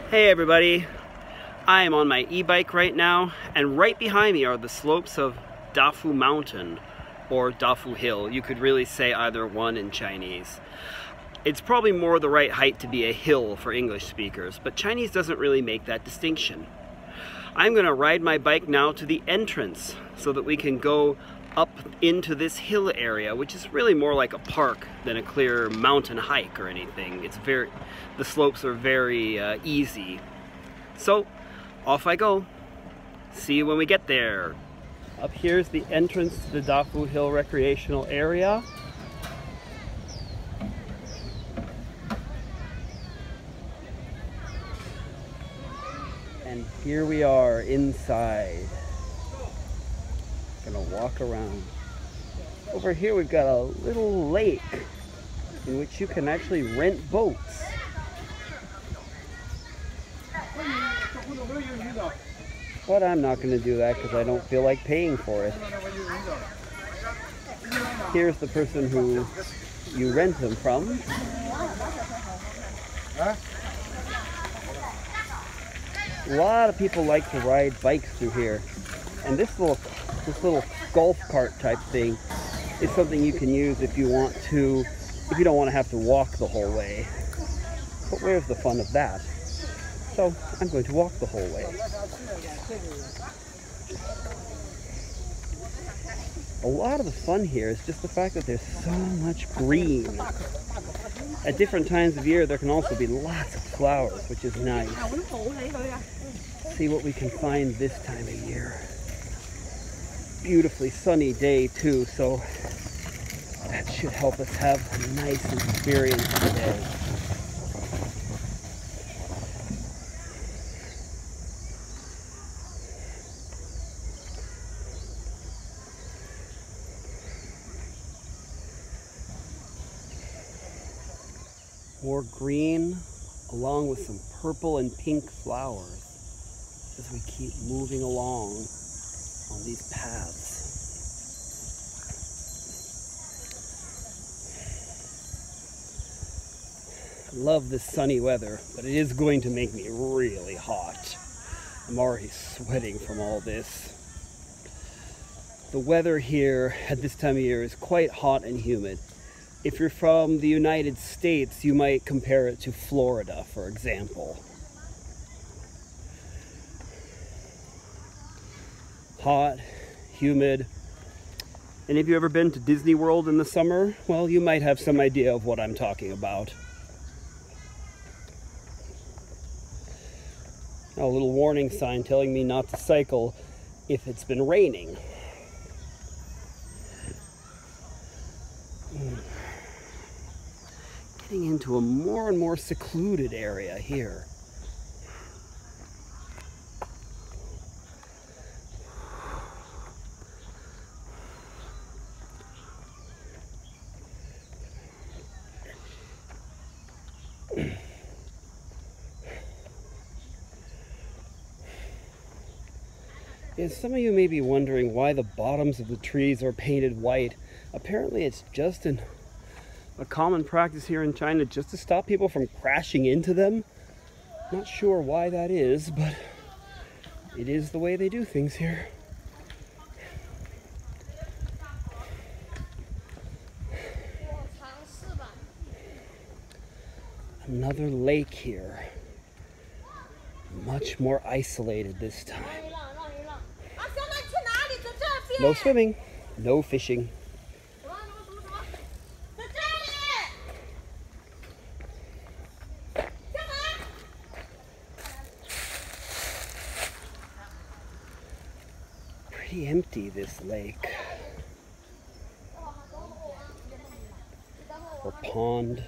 Hey everybody, I am on my e-bike right now, and right behind me are the slopes of Dafu Mountain, or Dafu Hill. You could really say either one in Chinese. It's probably more the right height to be a hill for English speakers, but Chinese doesn't really make that distinction. I'm going to ride my bike now to the entrance so that we can go up into this hill area, which is really more like a park than a clear mountain hike or anything. The slopes are very easy. So off I go. See you when we get there. Up here's the entrance to the Dafu Hill recreational area. And here we are inside. Gonna walk around. Over here we've got a little lake in which you can actually rent boats. But I'm not going to do that because I don't feel like paying for it. Here's the person who you rent them from. A lot of people like to ride bikes through here, and this little golf cart type thing is something you can use if you don't want to have to walk the whole way. But where's the fun of that? So I'm going to walk the whole way. A lot of the fun here is just the fact that there's so much green. At different times of year there can also be lots of flowers, which is nice. See what we can find this time of year. Beautifully sunny day too, so that should help us have a nice experience today. More green along with some purple and pink flowers as we keep moving along on these paths. I love this sunny weather, but it is going to make me really hot. I'm already sweating from all this. The weather here at this time of year is quite hot and humid. If you're from the United States, you might compare it to Florida, for example. Hot, humid. And if you've ever been to Disney World in the summer, well, you might have some idea of what I'm talking about. A little warning sign telling me not to cycle if it's been raining. Getting into a more and more secluded area here. And some of you may be wondering why the bottoms of the trees are painted white. Apparently it's just a common practice here in China just to stop people from crashing into them. Not sure why that is, but it is the way they do things here. Another lake here. Much more isolated this time. No swimming, no fishing. Pretty empty, this lake. Or pond.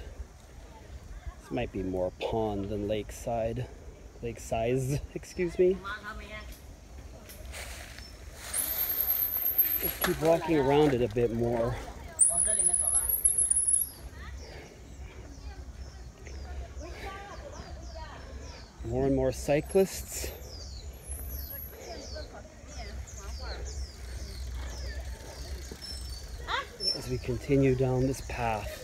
This might be more pond than lakeside. Lake size, excuse me. Let's keep walking around it a bit more. More and more cyclists. As we continue down this path.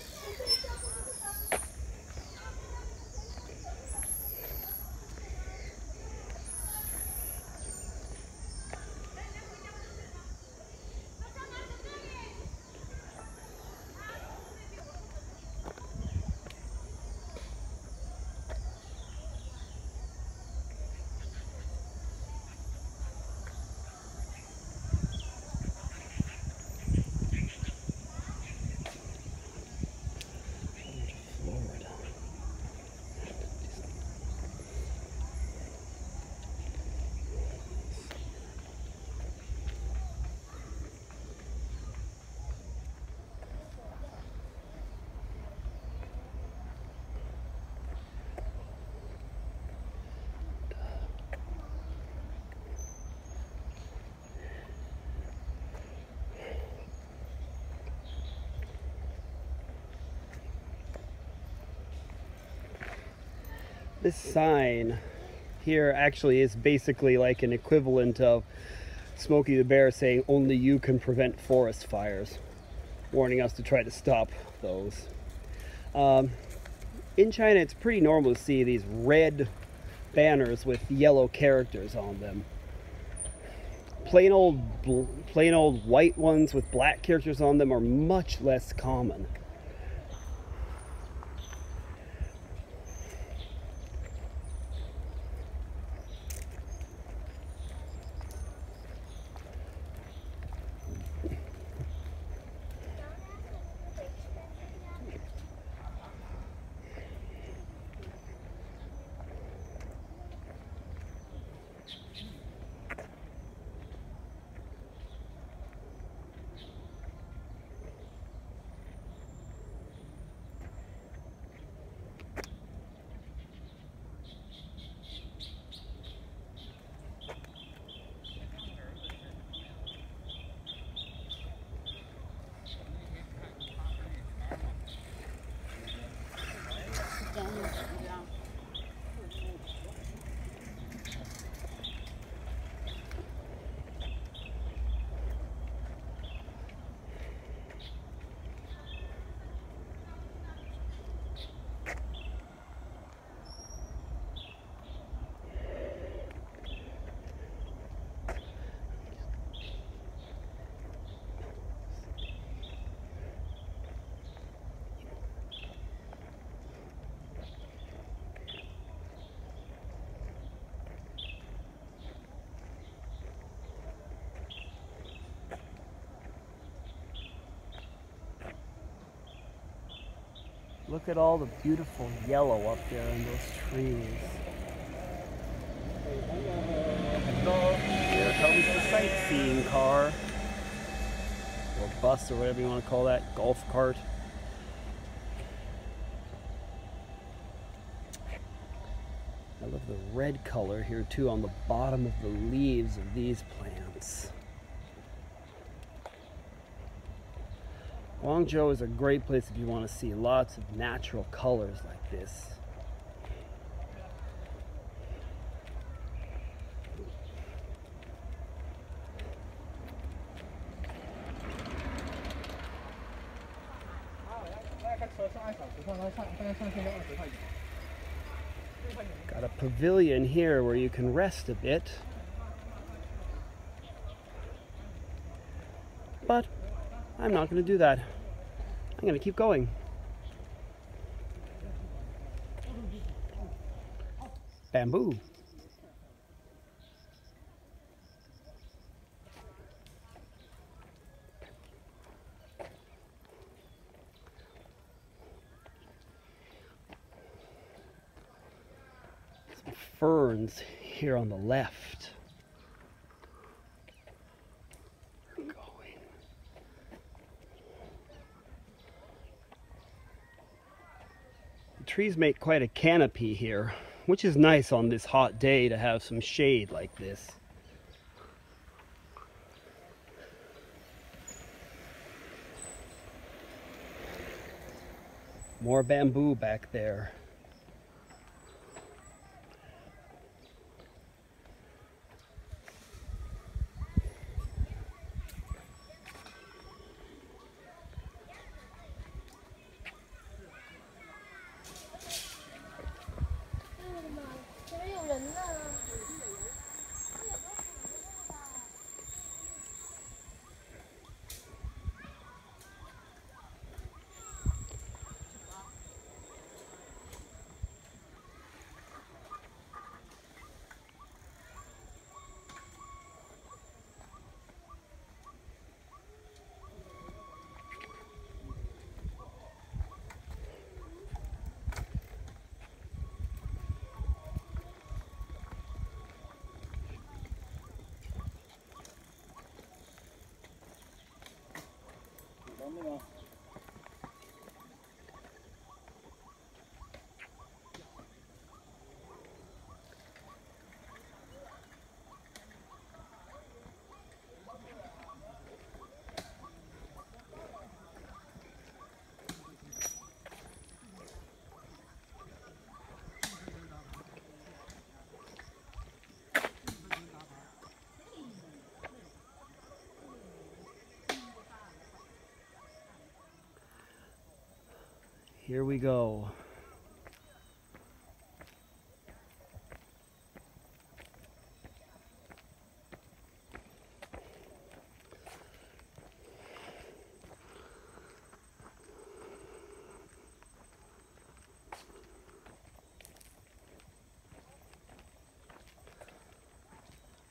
This sign here actually is basically like an equivalent of Smokey the Bear saying only you can prevent forest fires, warning us to try to stop those. In China, it's pretty normal to see these red banners with yellow characters on them. Plain old white ones with black characters on them are much less common. Look at all the beautiful yellow up there in those trees. Here comes the sightseeing car, or bus, or whatever you want to call that, golf cart. I love the red color here too on the bottom of the leaves of these plants. Guangzhou is a great place if you want to see lots of natural colors like this. Got a pavilion here where you can rest a bit. But I'm not going to do that. I'm going to keep going. Bamboo. Some ferns here on the left. Trees make quite a canopy here, which is nice on this hot day to have some shade like this. More bamboo back there. Here we go.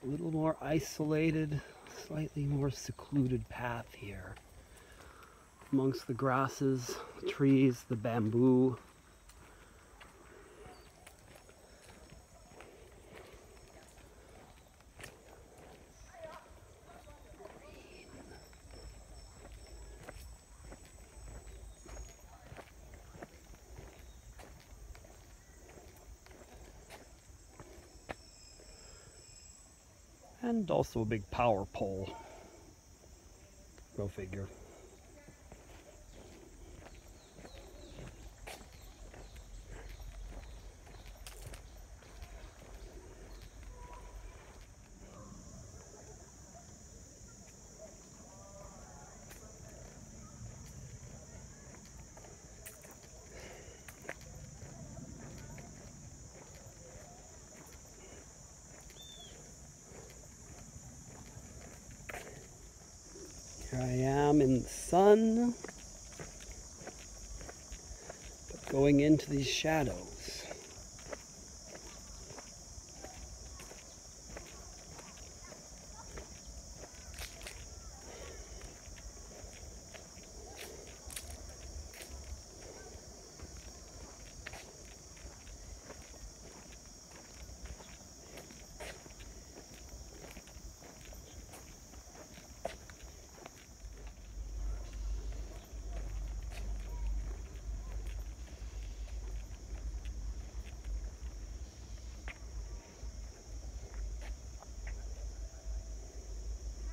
A little more isolated, slightly more secluded path here. Amongst the grasses, the trees, the bamboo. And also a big power pole. Go figure. Here I am in the sun, but going into these shadows.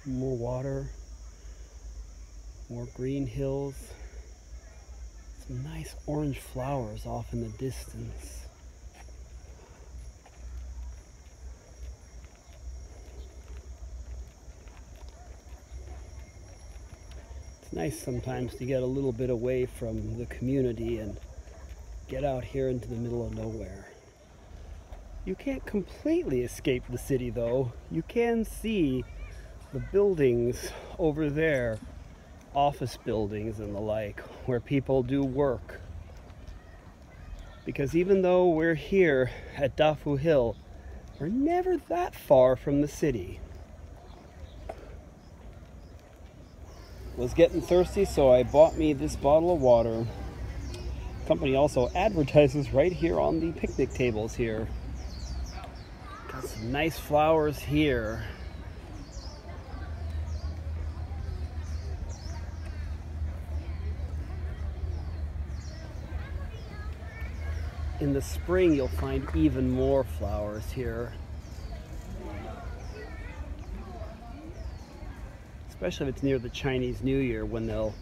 More water, more green hills, some nice orange flowers off in the distance. It's nice sometimes to get a little bit away from the community and get out here into the middle of nowhere. You can't completely escape the city though. You can see the buildings over there, office buildings and the like, where people do work. Because even though we're here at Dafu Hill, we're never that far from the city. Was getting thirsty, so I bought me this bottle of water. The company also advertises right here on the picnic tables here. Got some nice flowers here. In the spring, you'll find even more flowers here. Especially if it's near the Chinese New Year, when they'll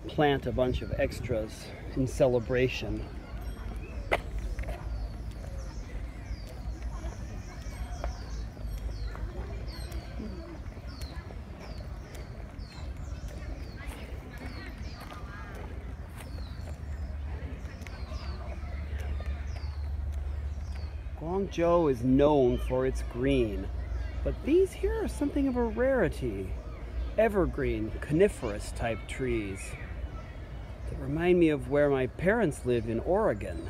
plant a bunch of extras in celebration. Guangzhou is known for its green, but these here are something of a rarity. Evergreen, coniferous type trees that remind me of where my parents live in Oregon.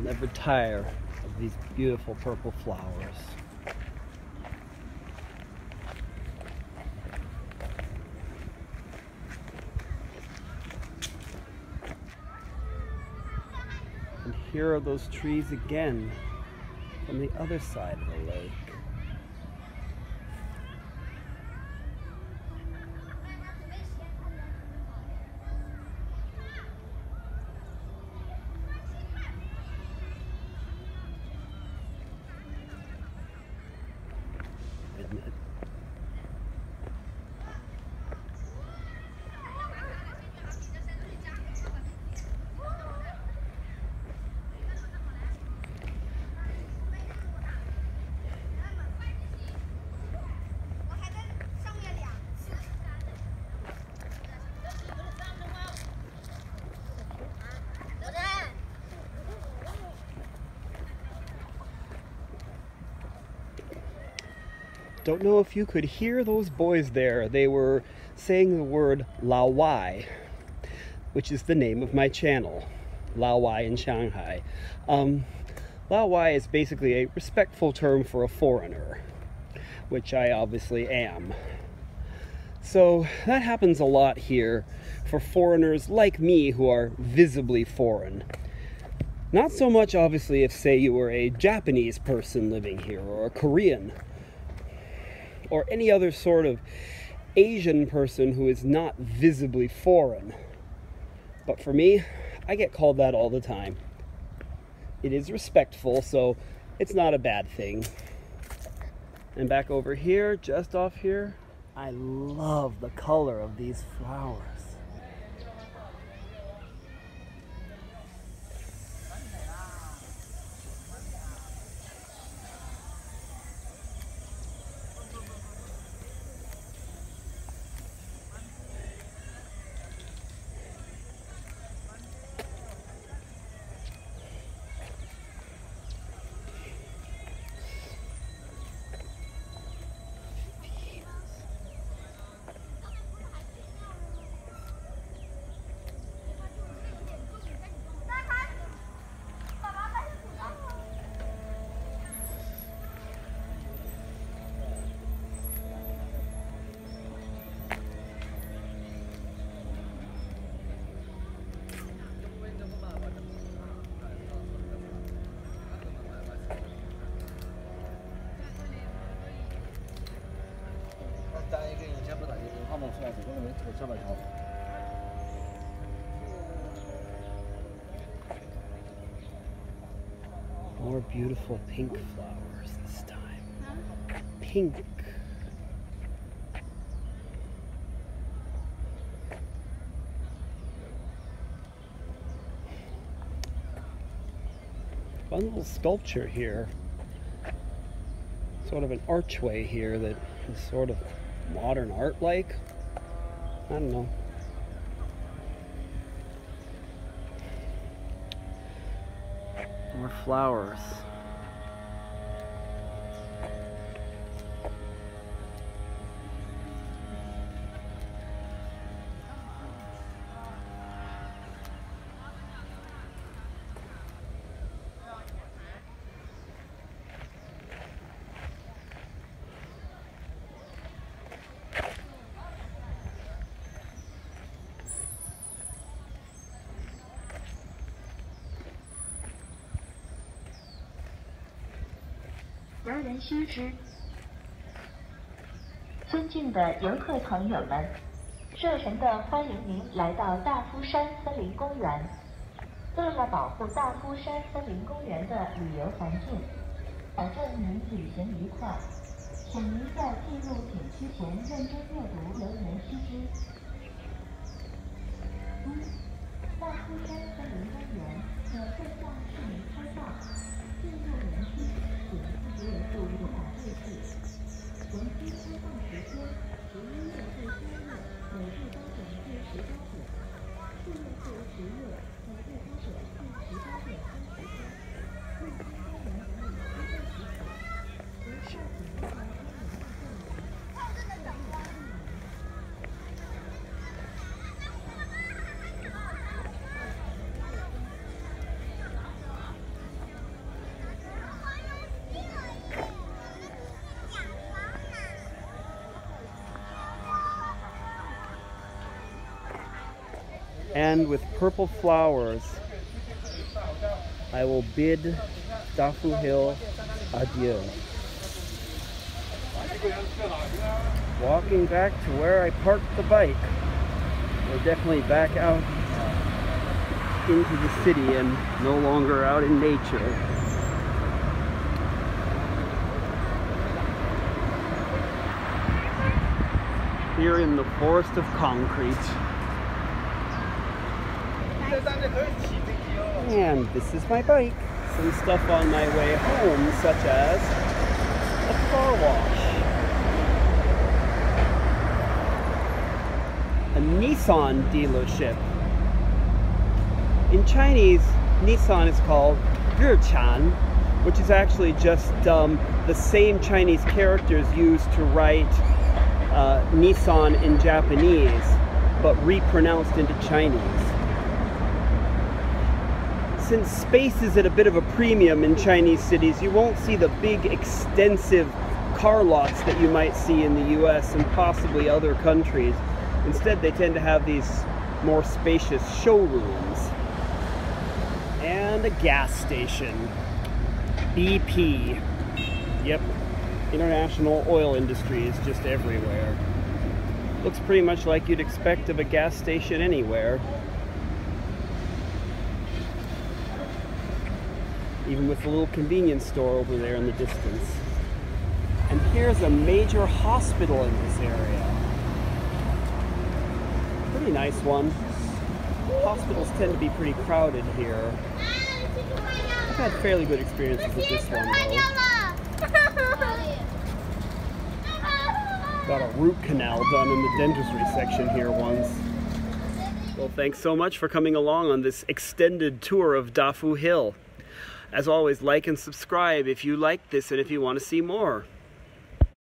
I'll never tire of these beautiful purple flowers. And here are those trees again from the other side of the lake. Isn't it? Don't know if you could hear those boys there. They were saying the word Lao Wai, which is the name of my channel, Lao Wai in Shanghai. Lao Wai is basically a respectful term for a foreigner, which I obviously am. So that happens a lot here for foreigners like me who are visibly foreign. Not so much, obviously, if, say, you were a Japanese person living here, or a Korean, or any other sort of Asian person who is not visibly foreign. But for me, I get called that all the time. It is respectful, so it's not a bad thing. And back over here, just off here, I love the color of these flowers. More beautiful pink flowers this time. Pink. Fun little sculpture here. Sort of an archway here that is sort of modern art-like. I don't know. More flowers.人人须知，尊敬的游客朋友们，热诚地欢迎您来到大夫山森林公园。为了保护大夫山森林公园的旅游环境，保证您旅行愉快，请您在进入景区前认真阅读人人须知。大夫山森林公园可正向市民开放，进入园区请自己人数不打对数。园区开放时间：11月至3月，每日8点至18点；4月至10月，每日8点至18点30分。入关公园管理规范许可，不涉及公园大 And with purple flowers, I will bid Dafu Hill adieu. Walking back to where I parked the bike. We're definitely back out into the city and no longer out in nature. Here in the forest of concrete. And this is my bike. Some stuff on my way home, such as a car wash. A Nissan dealership. In Chinese, Nissan is called Richan, which is actually just the same Chinese characters used to write Nissan in Japanese, but repronounced into Chinese. Since space is at a bit of a premium in Chinese cities, you won't see the big, extensive car lots that you might see in the US and possibly other countries. Instead, they tend to have these more spacious showrooms. And a gas station. BP. Yep. International oil industry is just everywhere. Looks pretty much like you'd expect of a gas station anywhere. Even with the little convenience store over there in the distance. And here's a major hospital in this area. Pretty nice one. Hospitals tend to be pretty crowded here. I've had fairly good experiences with this one though. Got a root canal done in the dentistry section here once. Well, thanks so much for coming along on this extended tour of Dafu Hill. As always, like and subscribe if you like this and if you want to see more.